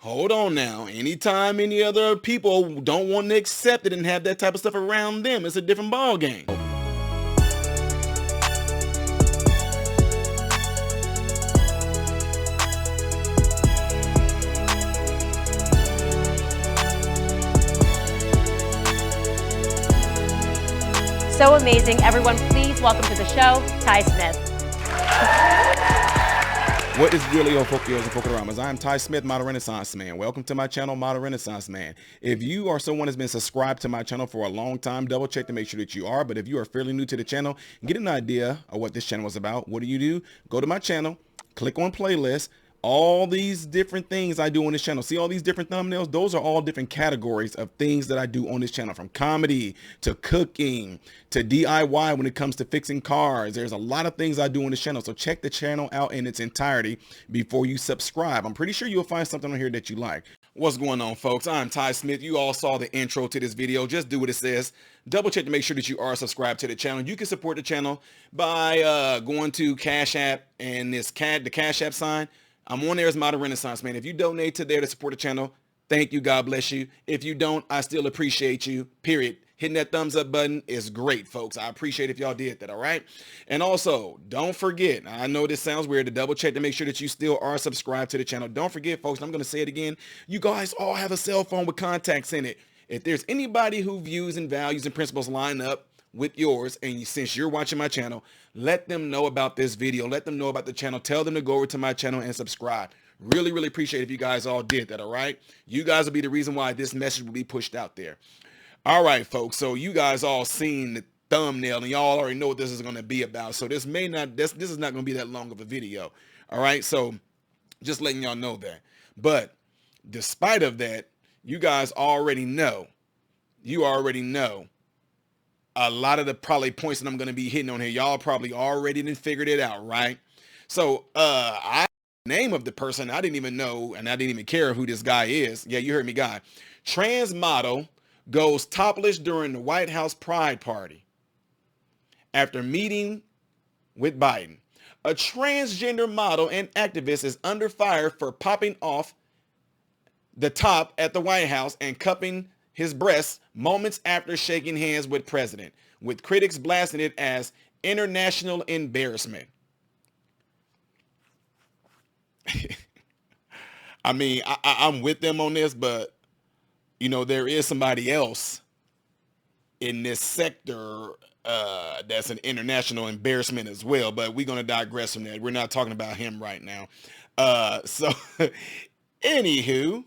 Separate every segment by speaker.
Speaker 1: hold on now. Anytime any other people don't want to accept it and have that type of stuff around them, it's a different ball game.
Speaker 2: So amazing. Everyone, please welcome to the show, Ty Smith.
Speaker 1: What is really Folkios and Folkoramas? I'm Ty Smith, Model Renaissance Man. Welcome to my channel, Model Renaissance Man. If you are someone that's been subscribed to my channel for a long time, double check to make sure that you are. But if you are fairly new to the channel, get an idea of what this channel is about. What do? Go to my channel, click on playlist. All these different things I do on this channel. See all these different thumbnails? Those are all different categories of things that I do on this channel, from comedy to cooking to DIY when it comes to fixing cars. There's a lot of things I do on this channel. So check the channel out in its entirety before you subscribe. I'm pretty sure you'll find something on here that you like. What's going on, folks? I'm Ty Smith. You all saw the intro to this video. Just do what it says. Double check to make sure that you are subscribed to the channel. You can support the channel by going to Cash App and the Cash App sign. I'm on there as Model Renaissance Man. If you donate to there to support the channel, thank you. God bless you. If you don't, I still appreciate you, period. Hitting that thumbs up button is great, folks. I appreciate if y'all did that, all right? And also, don't forget, I know this sounds weird, to double check to make sure that you still are subscribed to the channel. Don't forget, folks, I'm going to say it again. You guys all have a cell phone with contacts in it. If there's anybody whose views and values and principles line up with yours, and since you're watching my channel, let them know about this video. Let them know about the channel. Tell them to go over to my channel and subscribe. Really, really appreciate it if you guys all did that, all right? You guys will be the reason why this message will be pushed out there. All right, folks. So you guys all seen the thumbnail, and y'all already know what this is going to be about. So this is not going to be that long of a video, all right? So just letting y'all know that. But despite of that, you guys already know. A lot of the probably points that I'm going to be hitting on here, y'all probably already done figured it out, right? So name of the person, I didn't even know, and I didn't even care who this guy is. Yeah, you heard me, guy. Trans model goes topless during the White House Pride Party after meeting with Biden. A transgender model and activist is under fire for popping off the top at the White House and cupping his breasts moments after shaking hands with president, with critics blasting it as international embarrassment. I mean, I'm with them on this, but, you know, there is somebody else in this sector that's an international embarrassment as well, but we're going to digress from that. We're not talking about him right now. So, anywho,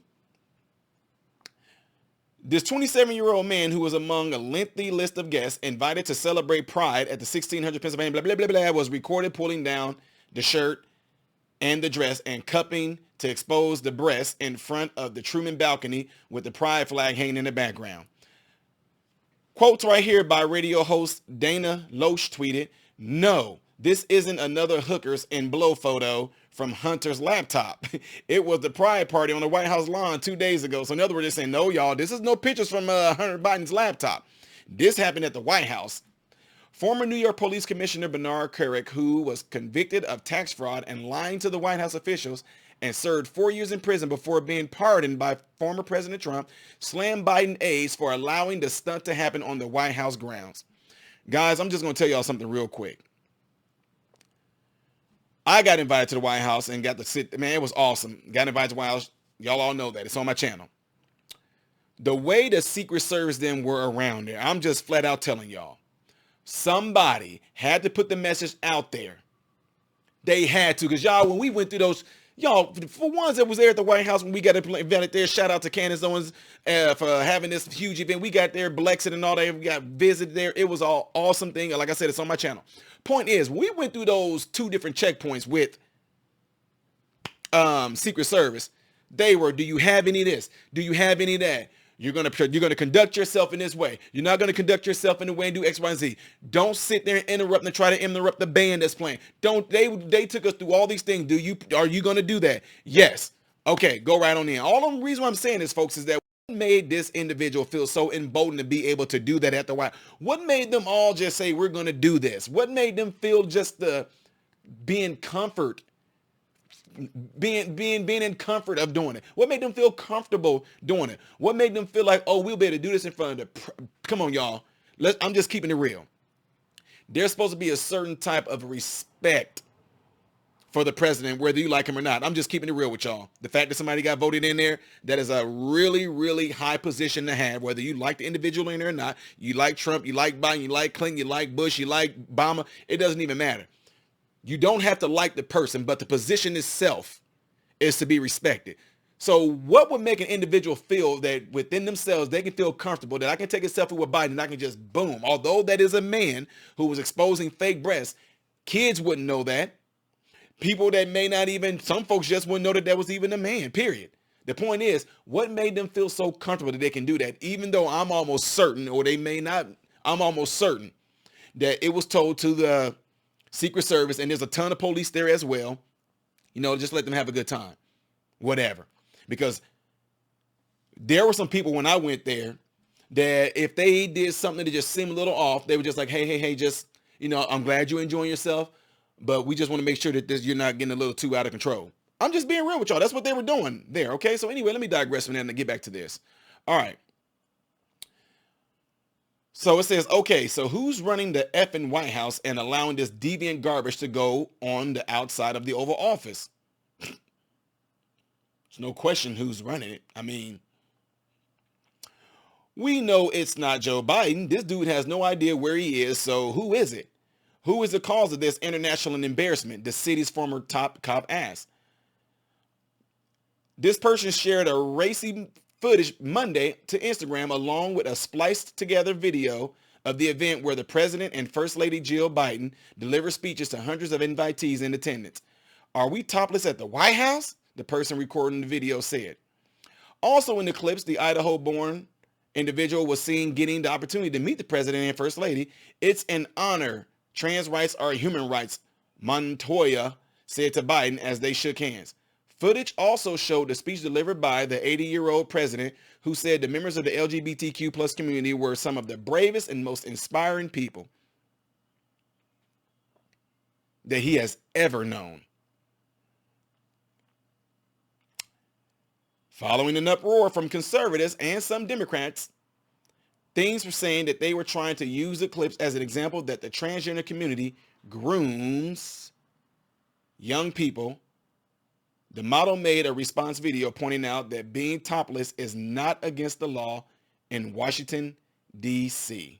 Speaker 1: this 27-year-old man, who was among a lengthy list of guests invited to celebrate Pride at the 1600 Pennsylvania, blah, blah, blah, blah, was recorded pulling down the shirt and the dress and cupping to expose the breasts in front of the Truman balcony with the Pride flag hanging in the background. Quotes right here by radio host Dana Loesch tweeted, "No, this isn't another hookers and blow photo from Hunter's laptop. It was the Pride Party on the White House lawn 2 days ago." So in other words, they're saying, no, y'all, this is no pictures from Hunter Biden's laptop. This happened at the White House. Former New York Police Commissioner Bernard Kerik, who was convicted of tax fraud and lying to the White House officials and served 4 years in prison before being pardoned by former President Trump, slammed Biden aides for allowing the stunt to happen on the White House grounds. Guys, I'm just going to tell y'all something real quick. I got invited to the White House and got to sit. Man, it was awesome. Got invited to the White House. Y'all all know that. It's on my channel. The way the Secret Service then were around there, I'm just flat out telling y'all. Somebody had to put the message out there. They had to. Because y'all, when we went through those, y'all, for ones that was there at the White House when we got invited there, shout out to Candace Owens for having this huge event. We got there, Blexit and all that. We got visited there. It was all awesome thing. Like I said, it's on my channel. Point is, we went through those two different checkpoints with Secret Service. They were, do you have any of this? Do you have any of that? You're gonna conduct yourself in this way. You're not gonna conduct yourself in the way and do X, Y, and Z. Don't sit there and interrupt and try to interrupt the band that's playing. Don't they took us through all these things. Are you gonna do that? Yes. Okay, go right on in. All the reason why I'm saying this, folks, is that what made this individual feel so emboldened to be able to do that at the White? What made them all just say we're gonna do this? What made them feel just the being comfort being in comfort of doing it? What made them feel comfortable doing it? What made them feel like, oh, we'll be able to do this in front of come on, y'all. I'm just keeping it real. There's supposed to be a certain type of respect for the president, whether you like him or not. I'm just keeping it real with y'all. The fact that somebody got voted in there, that is a really, really high position to have, whether you like the individual in there or not. You like Trump, you like Biden, you like Clinton, you like Bush, you like Obama. It doesn't even matter. You don't have to like the person, but the position itself is to be respected. So what would make an individual feel that within themselves, they can feel comfortable that I can take a selfie with Biden and I can just boom. Although that is a man who was exposing fake breasts, kids wouldn't know that. People that may not even, some folks just wouldn't know that that was even a man, period. The point is, what made them feel so comfortable that they can do that? Even though I'm almost certain, or they may not, I'm almost certain that it was told to the Secret Service, and there's a ton of police there as well, just let them have a good time, whatever. Because there were some people when I went there that if they did something that just seemed a little off, they were just like, hey, just, I'm glad you're enjoying yourself, but we just want to make sure that you're not getting a little too out of control. I'm just being real with y'all. That's what they were doing there, okay? So anyway, let me digress from that and get back to this. All right. So it says, okay, so who's running the effing White House and allowing this deviant garbage to go on the outside of the Oval Office? There's no question who's running it. I mean, we know it's not Joe Biden. This dude has no idea where he is, so who is it? Who is the cause of this international embarrassment? The city's former top cop asked. This person shared a racy footage Monday to Instagram along with a spliced together video of the event where the president and First Lady Jill Biden delivered speeches to hundreds of invitees in attendance. Are we topless at the White House? The person recording the video said. Also in the clips, the Idaho-born individual was seen getting the opportunity to meet the president and First Lady. It's an honor. Trans rights are human rights, Montoya said to Biden as they shook hands. Footage also showed the speech delivered by the 80-year-old president, who said the members of the LGBTQ plus community were some of the bravest and most inspiring people that he has ever known. Following an uproar from conservatives and some Democrats, things were saying that they were trying to use the clips as an example that the transgender community grooms young people. The model made a response video pointing out that being topless is not against the law in Washington, D.C.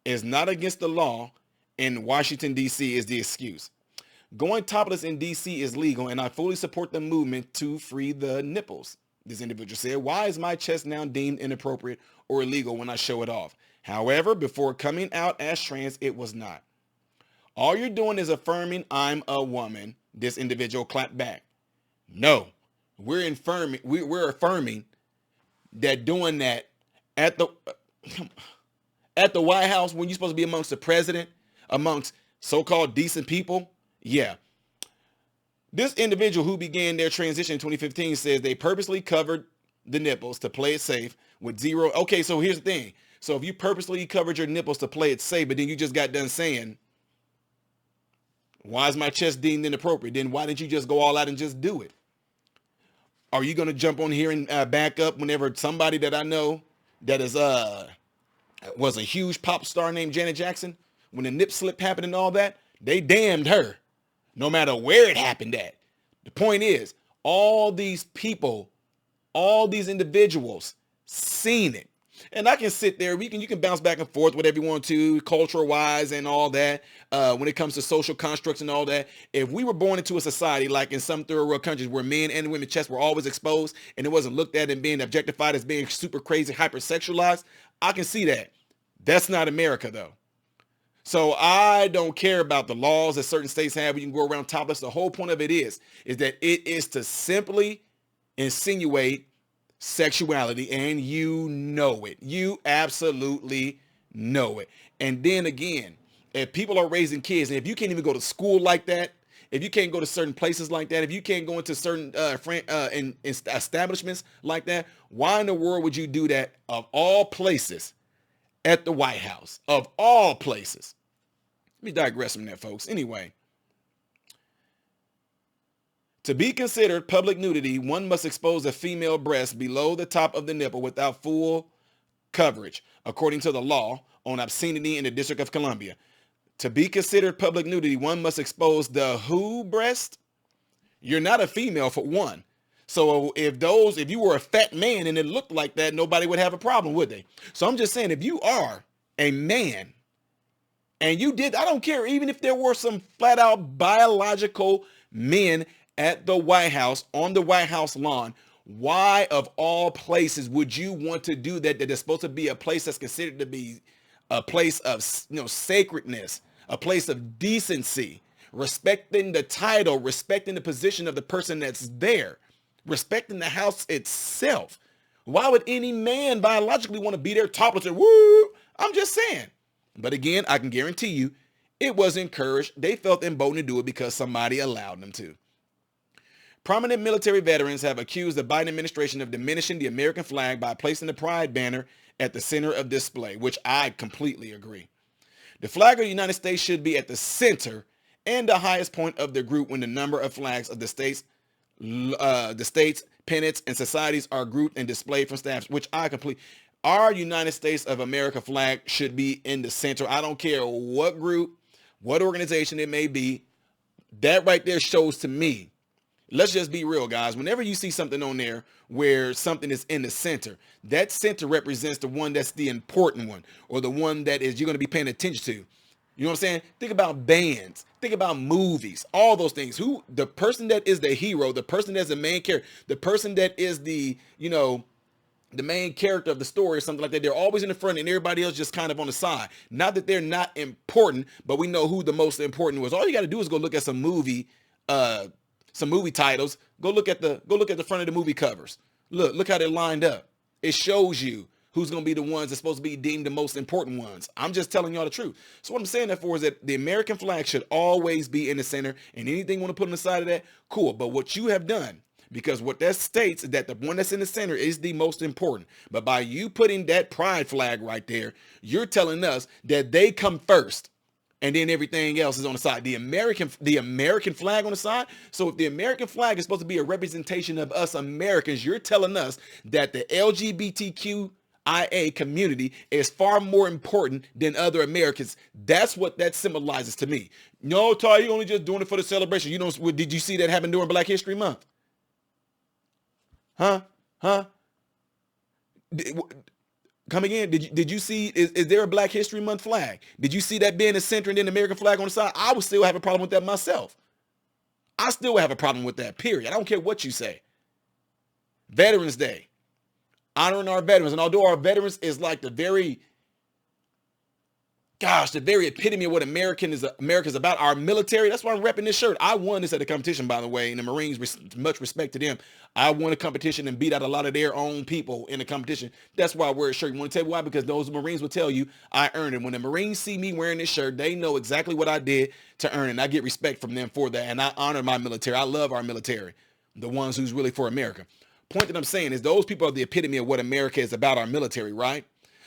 Speaker 1: Is not against the law in Washington, D.C. is the excuse. Going topless in D.C. is legal, and I fully support the movement to free the nipples. This individual said, why is my chest now deemed inappropriate or illegal when I show it off? However, before coming out as trans, it was not. All you're doing is affirming I'm a woman. This individual clapped back. No, we're affirming that doing that at the White House when you're supposed to be amongst the president, amongst so-called decent people. Yeah. This individual who began their transition in 2015 says they purposely covered the nipples to play it safe with zero. Okay, so here's the thing. So if you purposely covered your nipples to play it safe, but then you just got done saying, why is my chest deemed inappropriate? Then why didn't you just go all out and just do it? Are you going to jump on here and back up whenever somebody that I know that is was a huge pop star named Janet Jackson, when the nip slip happened and all that, they damned her, no matter where it happened at. The point is, all these people, all these individuals seen it. And I can sit there, you can bounce back and forth whatever you want to, cultural wise and all that. When it comes to social constructs and all that, if we were born into a society like in some third world countries where men and women's chests were always exposed and it wasn't looked at and being objectified as being super crazy, hypersexualized, I can see that. That's not America though. So I don't care about the laws that certain states have. You can go around topless. The whole point of it is that it is to simply insinuate sexuality, and you know it. You absolutely know it. And then again, if people are raising kids, and if you can't even go to school like that, if you can't go to certain places like that, if you can't go into certain establishments like that, why in the world would you do that of all places at the White House? Of all places. Let me digress from that, folks. Anyway, To be considered public nudity, one must expose a female breast below the top of the nipple without full coverage, according to the law on obscenity in the District of Columbia. To be considered public nudity, one must expose the who breast? You're not a female for one. So if you were a fat man and it looked like that, nobody would have a problem, would they? So I'm just saying, if you are a man and you did, I don't care, even if there were some flat out biological men at the White House, on the White House lawn, why of all places would you want to do that? That is supposed to be a place that's considered to be a place of, sacredness, a place of decency, respecting the title, respecting the position of the person that's there, respecting the house itself. Why would any man biologically want to be there topless and woo? I'm just saying. But again, I can guarantee you it was encouraged. They felt emboldened to do it because somebody allowed them to. Prominent military veterans have accused the Biden administration of diminishing the American flag by placing the pride banner at the center of display, which I completely agree. The flag of the United States should be at the center and the highest point of the group when the number of flags of the states, pennants, and societies are grouped and displayed from staffs, which I completely. Our United States of America flag should be in the center. I don't care what group, what organization it may be. That right there shows to me. Let's just be real, guys. Whenever you see something on there where something is in the center, that center represents the one that's the important one, or the one that is you're going to be paying attention to. You know what I'm saying? Think about bands. Think about movies. All those things. Who the person that is the hero, the person that's the main character, the person that is the main character of the story or something like that. They're always in the front and everybody else just kind of on the side. Not that they're not important, but we know who the most important was. All you got to do is go look at some movie titles. Go look at the front of the movie covers. Look how they're lined up. It shows you who's going to be the ones that's supposed to be deemed the most important ones. I'm just telling y'all the truth. So what I'm saying that for is that the American flag should always be in the center, and anything you want to put on the side of that, cool. But what you have done, because what that states is that the one that's in the center is the most important. But by you putting that pride flag right there, you're telling us that they come first. And then everything else is on the side. The American flag on the side. So if the American flag is supposed to be a representation of us Americans, you're telling us that the LGBTQIA community is far more important than other Americans. That's what that symbolizes to me. No, Ty, you only just doing it for the celebration. Did you see that happen during Black History Month? Huh? Come again? Did you see, is there a Black History Month flag? Did you see that being the center and then the American flag on the side? I would still have a problem with that myself. I still have a problem with that, period. I don't care what you say. Veterans Day. Honoring our veterans. And although our veterans is like the very epitome of what America's about, our military, that's why I'm repping this shirt. I won this at the competition, by the way, and the Marines, much respect to them. I won a competition and beat out a lot of their own people in the competition. That's why I wear a shirt. You want to tell me why? Because those Marines will tell you I earned it. When the Marines see me wearing this shirt, they know exactly what I did to earn it. And I get respect from them for that. And I honor my military. I love our military, the ones who's really for America. Point that I'm saying is those people are the epitome of what America is about, our military, right?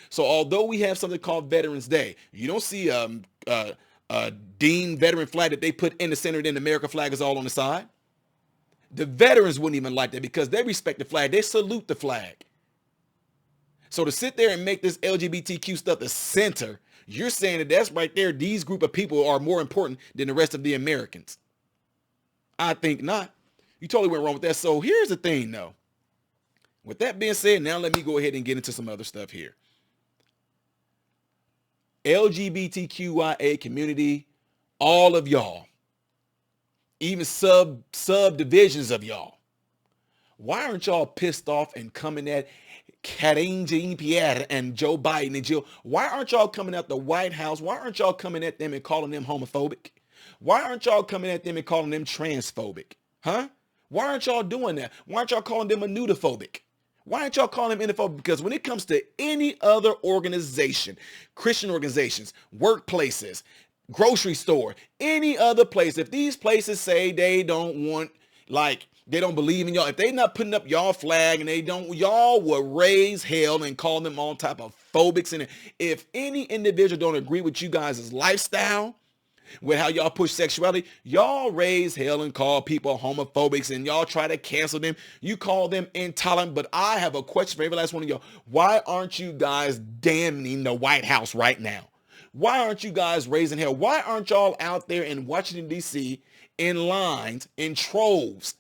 Speaker 1: So although we have something called Veterans Day, you don't see a Dean veteran flag that they put in the center, then the American flag is all on the side. The veterans wouldn't even like that because they respect the flag. They salute the flag. So to sit there and make this LGBTQ stuff the center, you're saying that that's right there. These group of people are more important than the rest of the Americans. I think not. You totally went wrong with that. So here's the thing, though. With that being said, now let me go ahead and get into some other stuff here. LGBTQIA community, all of y'all, even subdivisions of y'all, why aren't y'all pissed off and coming at Karine Jean-Pierre and Joe Biden and Jill? Why aren't y'all coming at the White House? Why aren't y'all coming at them and calling them homophobic? Why aren't y'all coming at them and calling them transphobic? Huh? Why aren't y'all doing that? Why aren't y'all calling them nudophobic? Why aren't y'all calling them xenophobic? Because when it comes to any other organization, Christian organizations, workplaces, grocery store, any other place, if these places say they don't want, like, they don't believe in y'all, if they not putting up y'all flag and they don't, y'all will raise hell and call them all type of phobics. And if any individual don't agree with you guys' lifestyle, with how y'all push sexuality. Y'all raise hell and call people homophobics, and y'all try to cancel them. You call them intolerant. But I have a question for every last one of y'all. Why aren't you guys damning the White House right now? Why aren't you guys raising hell? Why aren't y'all out there in Washington, D.C. in lines, in troves,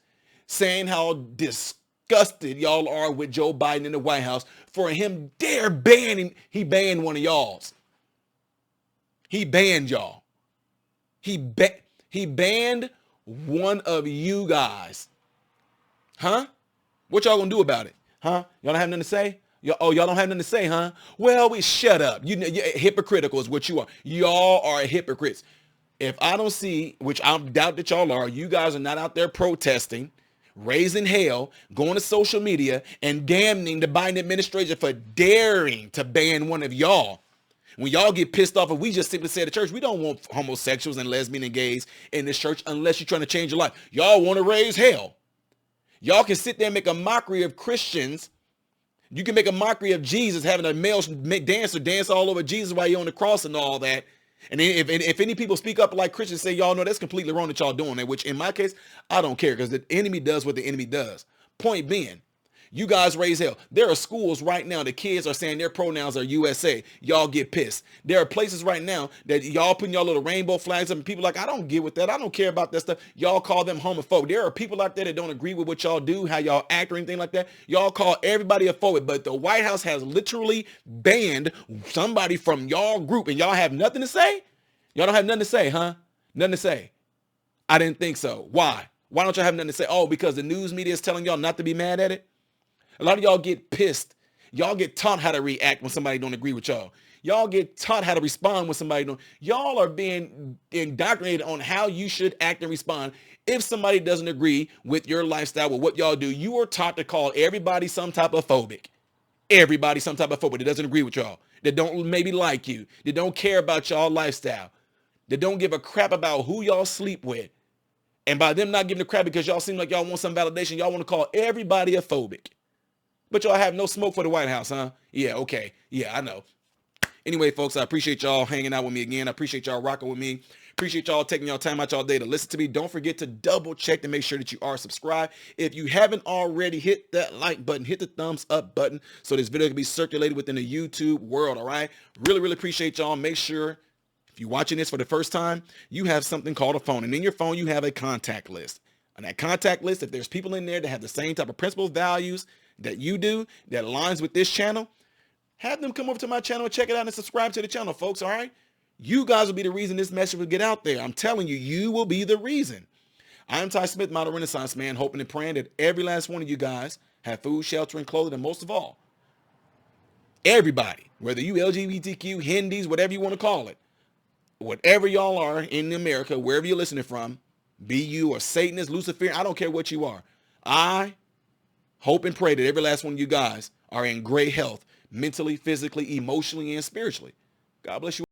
Speaker 1: saying how disgusted y'all are with Joe Biden in the White House for him dare banning? He banned one of y'all's. He banned y'all. He banned one of you guys. Huh? What y'all gonna do about it? Huh? Y'all don't have nothing to say? Y'all don't have nothing to say, huh? Well, we shut up. You're hypocritical is what you are. Y'all are hypocrites. If I don't see, which I doubt that y'all are, you guys are not out there protesting, raising hell, going to social media, and damning the Biden administration for daring to ban one of y'all. When y'all get pissed off, and we just simply say to church, we don't want homosexuals and lesbians and gays in this church unless you're trying to change your life. Y'all want to raise hell. Y'all can sit there and make a mockery of Christians. You can make a mockery of Jesus, having a male dancer dance all over Jesus while you're on the cross and all that. And then if any people speak up like Christians, say, y'all know that's completely wrong that y'all doing that, which in my case, I don't care, because the enemy does what the enemy does. Point being, you guys raise hell. There are schools right now, the kids are saying their pronouns are USA. Y'all get pissed. There are places right now that y'all putting y'all little rainbow flags up, and people like, I don't get with that. I don't care about that stuff. Y'all call them homophobic. There are people out there that don't agree with what y'all do, how y'all act or anything like that. Y'all call everybody a phobic, but the White House has literally banned somebody from y'all group, and y'all have nothing to say? Y'all don't have nothing to say, huh? Nothing to say. I didn't think so. Why? Why don't y'all have nothing to say? Oh, because the news media is telling y'all not to be mad at it? A lot of y'all get pissed. Y'all get taught how to react when somebody don't agree with y'all. Y'all get taught how to respond when somebody don't. Y'all are being indoctrinated on how you should act and respond. If somebody doesn't agree with your lifestyle, with what y'all do, you are taught to call everybody some type of phobic. Everybody some type of phobic that doesn't agree with y'all, that don't maybe like you, that don't care about y'all lifestyle, that don't give a crap about who y'all sleep with. And by them not giving a crap because y'all seem like y'all want some validation, y'all want to call everybody a phobic. But y'all have no smoke for the White House, huh? Yeah, okay. Yeah, I know. Anyway, folks, I appreciate y'all hanging out with me again. I appreciate y'all rocking with me. Appreciate y'all taking y'all time out y'all day to listen to me. Don't forget to double check to make sure that you are subscribed. If you haven't already, hit that like button, hit the thumbs up button so this video can be circulated within the YouTube world, all right? Really, really appreciate y'all. Make sure if you're watching this for the first time, you have something called a phone. And in your phone, you have a contact list. On that contact list, if there's people in there that have the same type of principles, values that you do, that aligns with this channel, have them come over to my channel and check it out and subscribe to the channel, folks, all right? You guys will be the reason this message will get out there. I'm telling you, you will be the reason. I'm Ty Smith, model Renaissance man, hoping and praying that every last one of you guys have food, shelter, and clothing, and most of all, everybody, whether you LGBTQ, Hindis, whatever you want to call it, whatever y'all are in America, wherever you're listening from, be you a Satanist, Luciferian, I don't care what you are. I hope and pray that every last one of you guys are in great health, mentally, physically, emotionally, and spiritually. God bless you.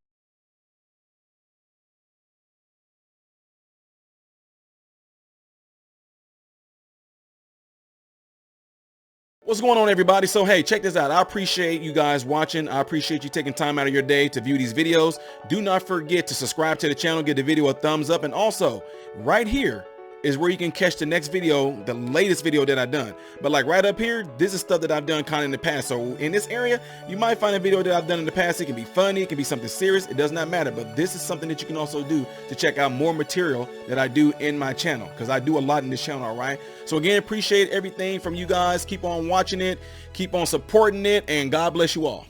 Speaker 1: What's going on, everybody? So, hey, check this out. I appreciate you guys watching. I appreciate you taking time out of your day to view these videos. Do not forget to subscribe to the channel, give the video a thumbs up, and also right here is where you can catch the next video, the latest video that I've done. But like right up here, this is stuff that I've done kind of in the past. So in this area, you might find a video that I've done in the past. It can be funny, it can be something serious. It does not matter. But this is something that you can also do to check out more material that I do in my channel, because I do a lot in this channel, all right? So again, appreciate everything from you guys. Keep on watching it, keep on supporting it, and God bless you all.